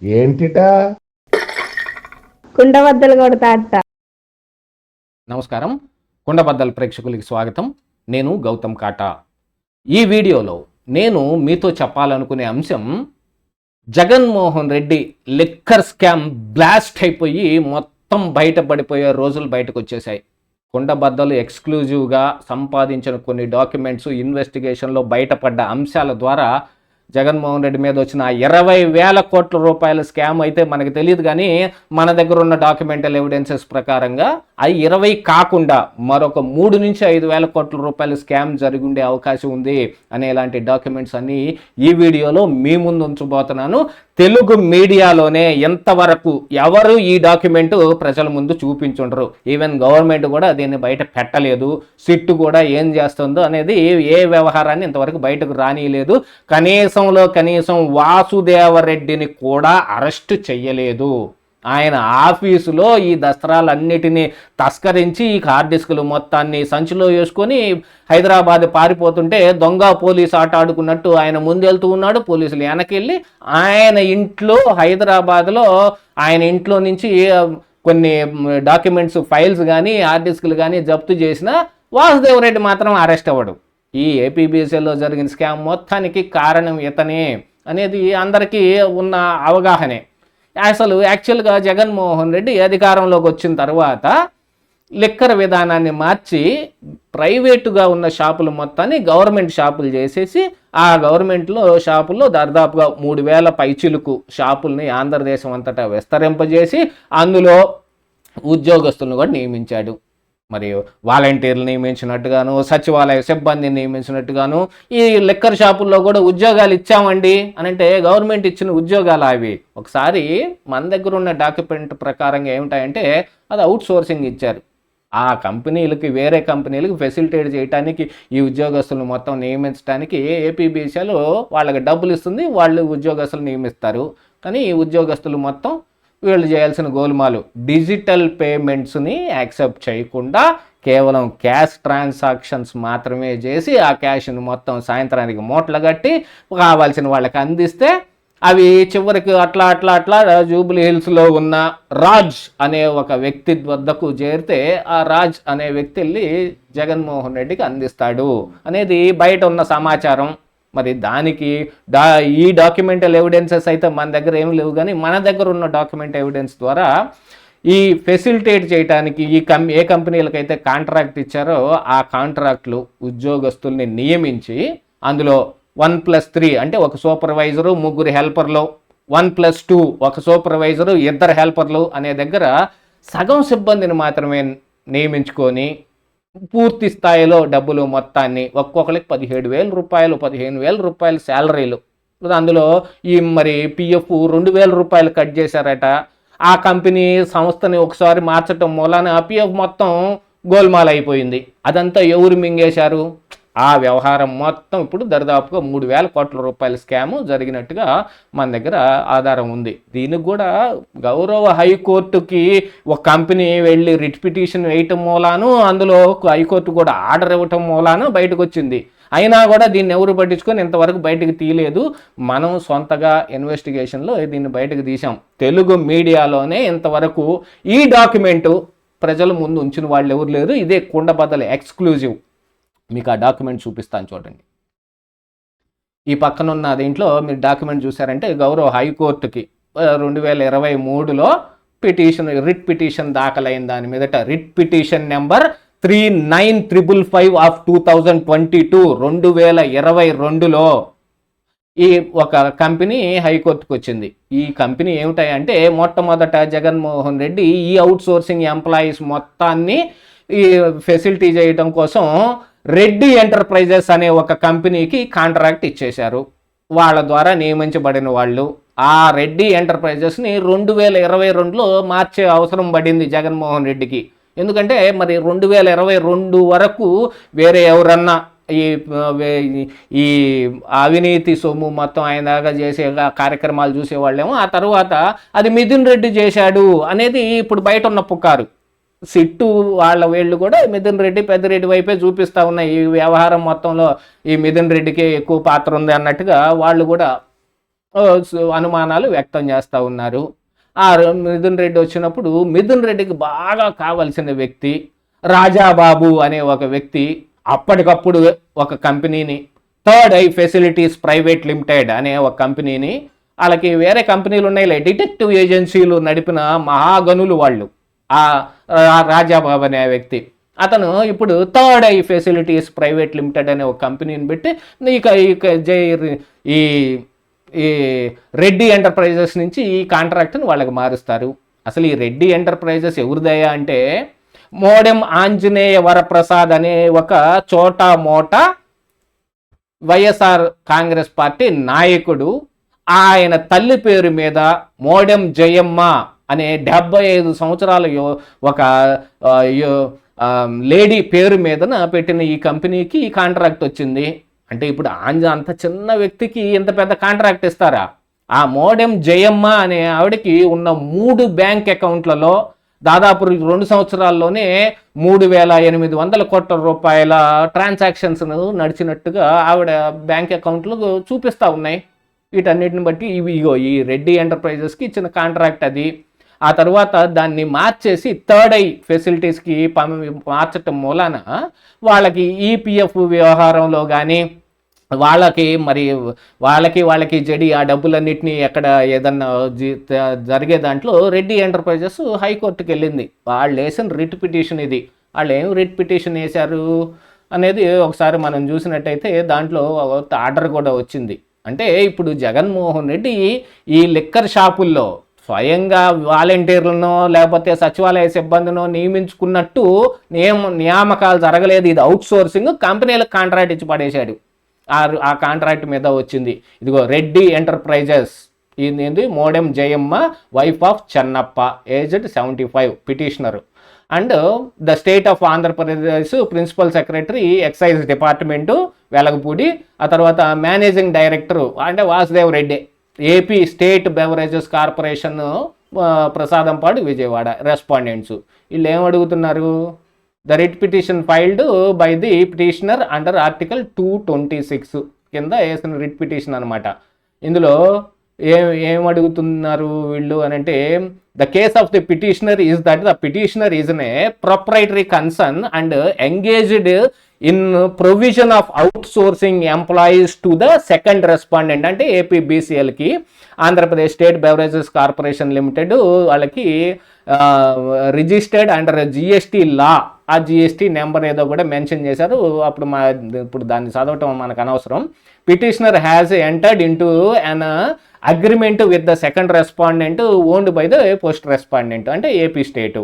ఏంటిటా కుండబద్దలు కొడతా అట్ట. నమస్కారం, కుండబద్దల ప్రేక్షకులకి స్వాగతం. నేను గౌతమ్ కాటా. ఈ వీడియోలో నేను మీతో చెప్పాలనుకునే అంశం, Jaganmohan Reddy liquor scam blast అయిపోయి మొత్తం బయటపడిపోయే రోజులు బయటకు వచ్చేసాయి. కుండబద్దలు ఎక్స్క్లూజివ్గా సంపాదించిన కొన్ని డాక్యుమెంట్స్, ఇన్వెస్టిగేషన్లో బయటపడ్డ అంశాల ద్వారా జగన్మోహన్ రెడ్డి మీద వచ్చిన 20,000 కోట్ల రూపాయల స్కామ్ అయితే మనకు తెలియదు, కానీ మన దగ్గర ఉన్న డాక్యుమెంటల్ ఎవిడెన్సెస్ ప్రకారంగా అవి 20 కాకుండా మరొక 3 నుంచి 5,000 కోట్ల రూపాయల స్కామ్ జరిగి ఉండే అవకాశం ఉంది అనే ఇలాంటి డాక్యుమెంట్స్ అన్నీ ఈ వీడియోలో మీ ముందు ఉంచబోతున్నాను. తెలుగు మీడియాలోనే ఎంతవరకు ఎవరు ఈ డాక్యుమెంట్ ప్రజల ముందు చూపించుండరు. ఈవెన్ గవర్నమెంట్ కూడా దీన్ని బయట పెట్టలేదు. సిట్టు కూడా ఏం చేస్తుందో అనేది ఏ వ్యవహారాన్ని ఇంతవరకు బయటకు రానియలేదు. కనీసం వాసుదేవరెడ్డిని కూడా అరెస్ట్ చెయ్యలేదు. ఆయన ఆఫీసులో ఈ దస్త్రాలన్నిటినీ తస్కరించి ఈ హార్డ్ డిస్కులు మొత్తాన్ని సంచిలో వేసుకొని హైదరాబాద్ పారిపోతుంటే దొంగ పోలీసు ఆట ఆడుకున్నట్టు ఆయన ముందెళ్తూ ఉన్నాడు. పోలీసులు వెనకెళ్ళి ఆయన ఇంట్లో, హైదరాబాద్లో ఆయన ఇంట్లో నుంచి కొన్ని డాక్యుమెంట్స్, ఫైల్స్ కానీ హార్డ్ డిస్కులు కానీ జప్తు చేసిన వాసుదేవరెడ్డి మాత్రం అరెస్ట్ అవ్వడు. ఈ ఏపీబీసీలో జరిగిన స్కామ్ మొత్తానికి కారణం ఇతనే అనేది అందరికీ ఉన్న అవగాహనే. అసలు యాక్చువల్గా జగన్మోహన్ రెడ్డి అధికారంలోకి వచ్చిన తర్వాత లిక్కర్ విధానాన్ని మార్చి ప్రైవేటుగా ఉన్న షాపులు మొత్తాన్ని గవర్నమెంట్ షాపులు చేసేసి, ఆ గవర్నమెంట్లో షాపుల్లో దాదాపుగా 3,000 పైచిలుకు షాపుల్ని ఆంధ్రదేశం అంతటా విస్తరింపజేసి అందులో ఉద్యోగస్తులను కూడా నియమించాడు. మరియు వాలంటీర్లు నియమించినట్టుగాను, సచివాలయ సిబ్బందిని నియమించినట్టుగాను ఈ లిక్కర్ షాపుల్లో కూడా ఉద్యోగాలు ఇచ్చామండి అని అంటే గవర్నమెంట్ ఇచ్చిన ఉద్యోగాలు అవి. ఒకసారి మన దగ్గర ఉన్న డాక్యుమెంట్ ప్రకారంగా ఏమిటాయంటే అది అవుట్ సోర్సింగ్ ఇచ్చారు. ఆ కంపెనీలకి, వేరే కంపెనీలకు ఫెసిలిటేట్ చేయడానికి, ఈ ఉద్యోగస్తులను మొత్తం నియమించడానికి ఏపీబీసీలో వాళ్ళకి డబ్బులు ఇస్తుంది, వాళ్ళు ఉద్యోగస్తులు నియమిస్తారు. కానీ ఈ ఉద్యోగస్తులు మొత్తం వీళ్ళు చేయాల్సిన గోల్మాలు డిజిటల్ పేమెంట్స్ని యాక్సెప్ట్ చేయకుండా కేవలం క్యాష్ ట్రాన్సాక్షన్స్ మాత్రమే చేసి ఆ క్యాష్ని మొత్తం సాయంత్రానికి మూటలు కట్టి కావాల్సిన వాళ్ళకి అందిస్తే అవి చివరికి అట్లా జూబ్లీ హిల్స్లో ఉన్న రాజ్ అనే ఒక వ్యక్తి వద్దకు చేరితే ఆ రాజ్ అనే వ్యక్తి వెళ్ళి జగన్మోహన్ రెడ్డికి అందిస్తాడు అనేది బయట ఉన్న సమాచారం. మరి దానికి ఈ డాక్యుమెంటల్ ఎవిడెన్సెస్ అయితే మన దగ్గర ఏమి లేవు, కానీ మన దగ్గర ఉన్న డాక్యుమెంట్ ఎవిడెన్స్ ద్వారా ఈ ఫెసిలిటేట్ చేయడానికి ఏ కంపెనీలకైతే కాంట్రాక్ట్ ఇచ్చారో ఆ కాంట్రాక్ట్లు ఉద్యోగస్తుల్ని నియమించి అందులో 1+3 అంటే ఒక సూపర్వైజరు, 3 హెల్పర్లు, 1+2 ఒక సూపర్వైజరు, 2 హెల్పర్లు అనే దగ్గర సగం సిబ్బందిని మాత్రమే నియమించుకొని పూర్తి స్థాయిలో డబ్బులు మొత్తాన్ని ఒక్కొక్కరికి 17,000 రూపాయలు, 15,000 రూపాయలు శాలరీలు, అందులో ఈ మరి పిఎఫ్ 2,000 రూపాయలు కట్ చేశారట. ఆ కంపెనీ సంస్థని ఒకసారి మార్చడం మూలాన ఆ పిఎఫ్ మొత్తం గోల్మాల్ అయిపోయింది. అదంతా ఎవరు మింగేశారు? ఆ వ్యవహారం మొత్తం ఇప్పుడు దరిదాపుగా 3,000 కోట్ల రూపాయల స్కాము జరిగినట్టుగా మన దగ్గర ఆధారం ఉంది. దీనికి కూడా గౌరవ హైకోర్టుకి ఒక కంపెనీ వెళ్ళి రిట్ పిటిషన్ వేయటం మూలాను, అందులో హైకోర్టు కూడా ఆర్డర్ ఇవ్వటం మూలాను బయటకు వచ్చింది. అయినా కూడా దీన్ని ఎవరు పట్టించుకొని ఇంతవరకు బయటకు తీయలేదు. మనం సొంతగా ఇన్వెస్టిగేషన్లో దీన్ని బయటకు తీసాం. తెలుగు మీడియాలోనే ఇంతవరకు ఈ డాక్యుమెంటు ప్రజల ముందు ఉంచిన వాళ్ళు ఎవరు లేరు. ఇదే కుండబద్దల ఎక్స్క్లూజివ్. మీకు ఆ డాక్యుమెంట్ చూపిస్తాను చూడండి. ఈ పక్కనున్న దీంట్లో మీరు డాక్యుమెంట్ చూసారంటే గౌరవ హైకోర్టుకి 2023లో రిట్ పిటిషన్ దాఖలైన దాని మీదట రిట్ పిటిషన్ నెంబర్ 3955 ఆఫ్ 2022 2022లో ఈ ఒక కంపెనీ హైకోర్టుకు వచ్చింది. ఈ కంపెనీ ఏమిటాయంటే మొట్టమొదట జగన్మోహన్ రెడ్డి ఈ అవుట్ సోర్సింగ్ ఎంప్లాయీస్ మొత్తాన్ని ఈ ఫెసిలిటీ చేయడం కోసం రెడ్డి ఎంటర్ప్రైజెస్ అనే ఒక కంపెనీకి కాంట్రాక్ట్ ఇచ్చేశారు. వాళ్ళ ద్వారా నియమించబడిన వాళ్ళు ఆ రెడ్డి ఎంటర్ప్రైజెస్ని 2022లో మార్చే అవసరం పడింది జగన్మోహన్ రెడ్డికి. ఎందుకంటే మరి 2022 వరకు వేరే ఎవరన్నా ఈ అవినీతి సొమ్ము మొత్తం ఆయన దాకా చేసే కార్యక్రమాలు చూసేవాళ్ళేమో, ఆ తర్వాత అది మిథున్ రెడ్డి చేశాడు అనేది ఇప్పుడు బయట ఉన్న పుకారు. సిట్టు వాళ్ళ వీళ్ళు కూడా మిథున్ రెడ్డి, పెద్దిరెడ్డి వైపే చూపిస్తూ ఉన్నాయి. ఈ వ్యవహారం మొత్తంలో ఈ మిథున్ రెడ్డికి ఎక్కువ పాత్ర ఉంది అన్నట్టుగా వాళ్ళు కూడా అనుమానాలు వ్యక్తం చేస్తూ ఉన్నారు. మిథున్ రెడ్డి వచ్చినప్పుడు మిథున్ రెడ్డికి బాగా కావలసిన వ్యక్తి రాజాబాబు అనే ఒక వ్యక్తి అప్పటికప్పుడు ఒక కంపెనీని, third I facilities private limited అనే ఒక కంపెనీని, వాళ్ళకి వేరే కంపెనీలు ఉన్నాయిలే, డిటెక్టివ్ ఏజెన్సీలు నడిపిన మహాగనులు వాళ్ళు. ఆ రాజాబాబు అనే వ్యక్తి అతను ఇప్పుడు third I facilities private limited అనే ఒక కంపెనీని పెట్టి ఈ ఈ రెడ్డి ఎంటర్ప్రైజెస్ నుంచి ఈ కాంట్రాక్ట్ని వాళ్ళకి మారుస్తారు. అసలు ఈ రెడ్డి ఎంటర్ప్రైజెస్ ఎవరిదయ్యా అంటే మోడెం ఆంజనేయ వరప్రసాద్ అనే ఒక చోటా మోటా వైఎస్ఆర్ కాంగ్రెస్ పార్టీ నాయకుడు, ఆయన తల్లి పేరు మీద మోడెం జయమ్మ అనే 75 సంవత్సరాల ఒక లేడీ పేరు మీదన పెట్టిన ఈ కంపెనీకి ఈ కాంట్రాక్ట్ వచ్చింది. అంటే ఇప్పుడు అంత చిన్న వ్యక్తికి ఇంత పెద్ద కాంట్రాక్ట్ ఇస్తారా? ఆ మోడెం జయమ్మ అనే ఆవిడకి ఉన్న 3 బ్యాంక్ అకౌంట్లలో దాదాపు 2 సంవత్సరాల్లోనే 3,800 కోట్ల రూపాయల ట్రాన్సాక్షన్స్ నడిచినట్టుగా ఆవిడ బ్యాంక్ అకౌంట్లు చూపిస్తూ ఉన్నాయి. వీటన్నిటిని బట్టి ఈ రెడ్డి ఎంటర్ప్రైజెస్కి ఇచ్చిన కాంట్రాక్ట్ అది. ఆ తర్వాత దాన్ని మార్చేసి థర్డ్ ఐ ఫెసిలిటీస్కి మార్చటం మూలాన వాళ్ళకి ఈపీఎఫ్ వ్యవహారంలో కానీ వాళ్ళకి జడి ఆ డబ్బులన్నింటినీ ఎక్కడ ఏదన్నా జరిగే దాంట్లో రెడ్డి ఎంటర్ప్రైజెస్ హైకోర్టుకి వెళ్ళింది. వాళ్ళు వేసిన రిట్ పిటిషన్ ఇది. వాళ్ళు ఏం రిట్ పిటిషన్ వేశారు అనేది ఒకసారి మనం చూసినట్టయితే దాంట్లో ఆర్డర్ కూడా వచ్చింది. అంటే ఇప్పుడు జగన్మోహన్ రెడ్డి ఈ లిక్కర్ షాపుల్లో స్వయంగా వాలంటీర్లను లేకపోతే సచివాలయ సిబ్బందినో నియమించుకున్నట్టు నియామకాలు జరగలేదు. ఇది అవుట్ సోర్సింగ్, కంపెనీలకు కాంట్రాక్ట్ ఇచ్చి పడేశాడు. ఆ కాంట్రాక్ట్ మీద వచ్చింది. ఇదిగో రెడ్డి ఎంటర్ప్రైజెస్, ఇది Modem Jayamma, wife of Chennappa, aged 75, petitioner. And the state of Andhra Pradesh principal secretary excise department Velagapudi, ఆ తర్వాత మేనేజింగ్ డైరెక్టర్ అంటే Vasudev Reddy, AP state beverages corporation Prasadampadu Vijayawada. Respondents వీళ్ళు ఏమడుగుతున్నారు? The writ petition filed by the petitioner under article 226 కింద వేసిన రిట్ పిటిషన్ అనమాట. ఇందులో ఏమడుగుతున్నారు వీళ్ళు అని అంటే, the case of the petitioner is that the petitioner is a proprietary concern and engaged in provision of outsourcing employees to the second respondent. అంటే ఏపీబీసీఎల్కి Andhra Pradesh state beverages corporation limited వాళ్ళకి registered under GST law. ఆ GST number ఏదో కూడా mention చేశారు. ఇప్పుడు దాన్ని చదవటం మనకు అనవసరం. Petitioner has entered into an agreement with the second respondent owned by the post respondent. అంటే ఏపీ స్టేటు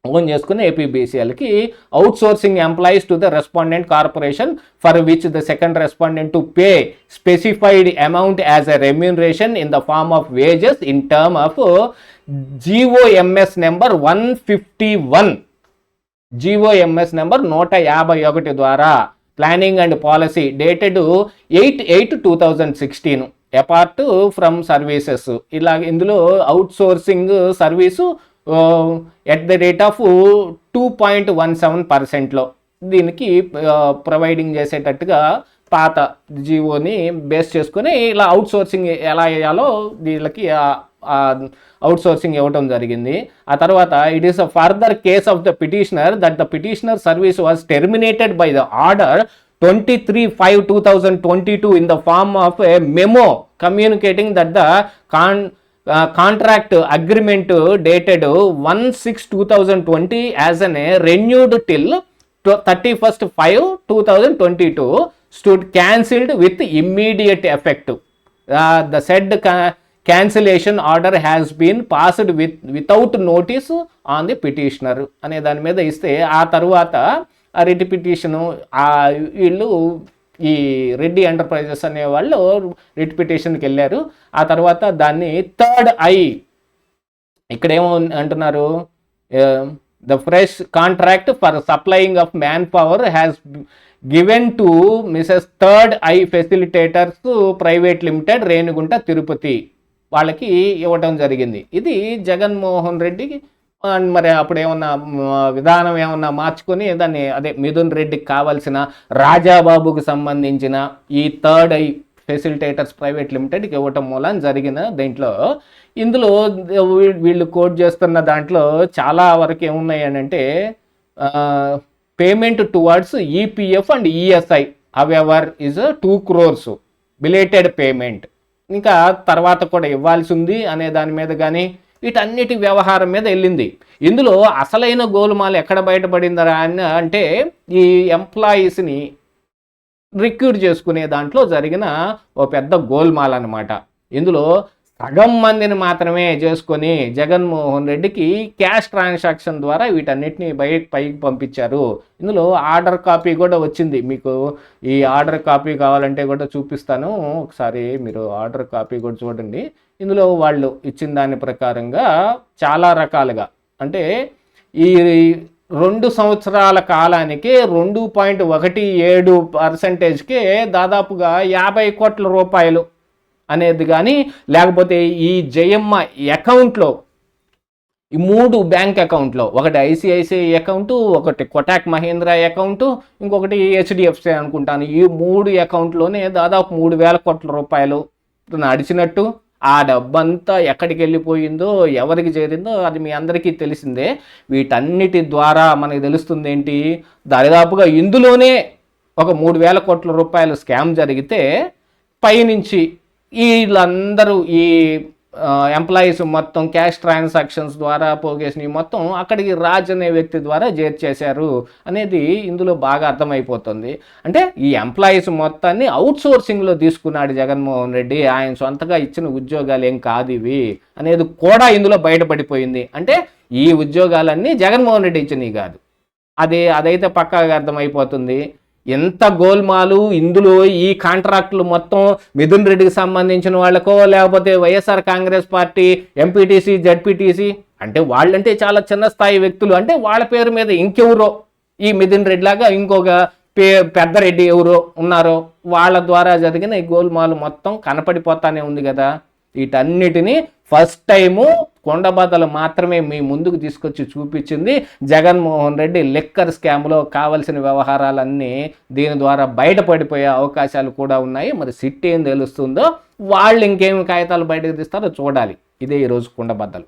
ఓన్ చేసుకుని ఏపీబీసీఎల్కి outsourcing employees to the respondent corporation for which the second respondent to pay specified amount as a remuneration in the form of wages in term of GOMS number 151, GOMS number 151 ద్వారా planning and policy dated 8/8/2016 apart from services. ఇలా ఇందులో out sourcing service at the rate of 2.17%లో దీనికి providing చేసేటట్టుగా పాత జీవోని base చేసుకుని ఇలా out sourcing ఎలా వేయాలో వీళ్ళకి అవుట్ సోర్సింగ్ ఇవ్వడం జరిగింది. ఆ తర్వాత it is a further case of the petitioner that the petitioner service was terminated by the order 23/5/2022 in the form of a memo communicating that the contract agreement dated 1/6/2020 as an renewed till 31/5/2022 stood cancelled with immediate effect. The said cancellation order has been passed without notice on the petitioner అనే దాని మీద ఇస్తే ఆ తర్వాత ఆ writ petition వీళ్ళు ఈ Reddy enterprises అనే వాళ్ళు రిట్ పిటిషన్కి వెళ్ళారు. ఆ తర్వాత దాన్ని థర్డ్ ఐ ఇక్కడ ఏమో అంటున్నారు, the fresh contract for supplying of man power has given to Mrs third I facilitators private limited Renigunta Tirupati వాళ్ళకి ఇవ్వటం జరిగింది. ఇది జగన్మోహన్ రెడ్డికి మరి అప్పుడు ఏమన్నా విధానం ఏమన్నా మార్చుకొని దాన్ని అదే మిథున్ రెడ్డికి కావాల్సిన రాజాబాబుకు సంబంధించిన ఈ థర్డ్ ఐ ఫెసిలిటేటర్స్ ప్రైవేట్ లిమిటెడ్కి ఇవ్వటం మూలం జరిగిన దీంట్లో ఇందులో వీళ్ళు కోట్ చేస్తున్న దాంట్లో చాలా వరకు ఏమున్నాయి అని అంటే payment towards EPF and ESI however is 2 crores belated payment, ఇంకా తర్వాత కూడా ఇవ్వాల్సి ఉంది అనే దాని మీద కానీ వీటన్నిటి వ్యవహారం మీద వెళ్ళింది. ఇందులో అసలైన గోలుమాల ఎక్కడ బయటపడిందరా అని అంటే ఈ ఎంప్లాయీస్ని రిక్రూట్ చేసుకునే దాంట్లో జరిగిన ఓ పెద్ద గోల్మాల్ అనమాట. ఇందులో సగం మందిని మాత్రమే చేసుకొని జగన్మోహన్ రెడ్డికి క్యాష్ ట్రాన్సాక్షన్ ద్వారా వీటన్నిటిని పైకి పంపించారు. ఇందులో ఆర్డర్ కాపీ కూడా వచ్చింది. మీకు ఈ ఆర్డర్ కాపీ కావాలంటే కూడా చూపిస్తాను, ఒకసారి మీరు ఆర్డర్ కాపీ కూడా చూడండి. ఇందులో వాళ్ళు ఇచ్చిన దాని ప్రకారంగా చాలా రకాలుగా అంటే ఈ 2 సంవత్సరాల కాలానికి 2.17% దాదాపుగా 50 కోట్ల రూపాయలు అనేది కానీ, లేకపోతే ఈ జయమ్మ అకౌంట్లో ఈ 3 బ్యాంక్ అకౌంట్లో, ఒకటి ఐసిఐసిఐ అకౌంటు, ఒకటి కొటాక్ మహీంద్రా అకౌంటు, ఇంకొకటి హెచ్డిఎఫ్సి అనుకుంటాను. ఈ 3 అకౌంట్లోనే దాదాపు 3,000 కోట్ల రూపాయలు నడిచినట్టు, ఆ డబ్బంతా ఎక్కడికి వెళ్ళిపోయిందో ఎవరికి చేరిందో అది మీ అందరికీ తెలిసిందే. వీటన్నిటి ద్వారా మనకి తెలుస్తుంది ఏంటి, దాదాపుగా ఇందులోనే ఒక 3,000 కోట్ల రూపాయలు స్కామ్ జరిగితే పైనుంచి వీళ్ళందరూ ఈ ఎంప్లాయీస్ మొత్తం క్యాష్ ట్రాన్సాక్షన్స్ ద్వారా పోగేసినవి మొత్తం అక్కడికి రాజ్ అనే వ్యక్తి ద్వారా చేర్చేశారు అనేది ఇందులో బాగా అర్థమైపోతుంది. అంటే ఈ ఎంప్లాయీస్ మొత్తాన్ని అవుట్ సోర్సింగ్లో తీసుకున్నాడు జగన్మోహన్ రెడ్డి, ఆయన సొంతగా ఇచ్చిన ఉద్యోగాలు ఏం కాదు ఇవి అనేది కూడా ఇందులో బయటపడిపోయింది. అంటే ఈ ఉద్యోగాలన్నీ జగన్మోహన్ రెడ్డి ఇచ్చినవి కాదు, అదైతే పక్కాగా అర్థమైపోతుంది. ఎంత గోల్మాలు ఇందులో ఈ కాంట్రాక్టులు మొత్తం మిథున్ రెడ్డికి సంబంధించిన వాళ్ళకో లేకపోతే YSR Congress party MPTC ZPTC అంటే వాళ్ళంటే చాలా చిన్న స్థాయి వ్యక్తులు, అంటే వాళ్ళ పేరు మీద ఇంకెవరో ఈ మిథున్ రెడ్డి లాగా ఇంకొక పెద్దరెడ్డి ఎవరో ఉన్నారో వాళ్ళ ద్వారా జరిగిన ఈ గోల్మాలు మొత్తం కనపడిపోతానే ఉంది కదా. వీటన్నిటినీ ఫస్ట్ టైము కొండబద్దలు మాత్రమే మీ ముందుకు తీసుకొచ్చి చూపించింది జగన్మోహన్ రెడ్డి. లిక్కర్ స్కామ్లో కావలసిన వ్యవహారాలన్నీ దీని ద్వారా బయటపడిపోయే అవకాశాలు కూడా ఉన్నాయి. మరి సిట్ ఏం తెలుస్తుందో, వాళ్ళు ఇంకేమి కాగితాలు బయటకు తీస్తారో చూడాలి. ఇదే ఈరోజు కొండబద్దలు.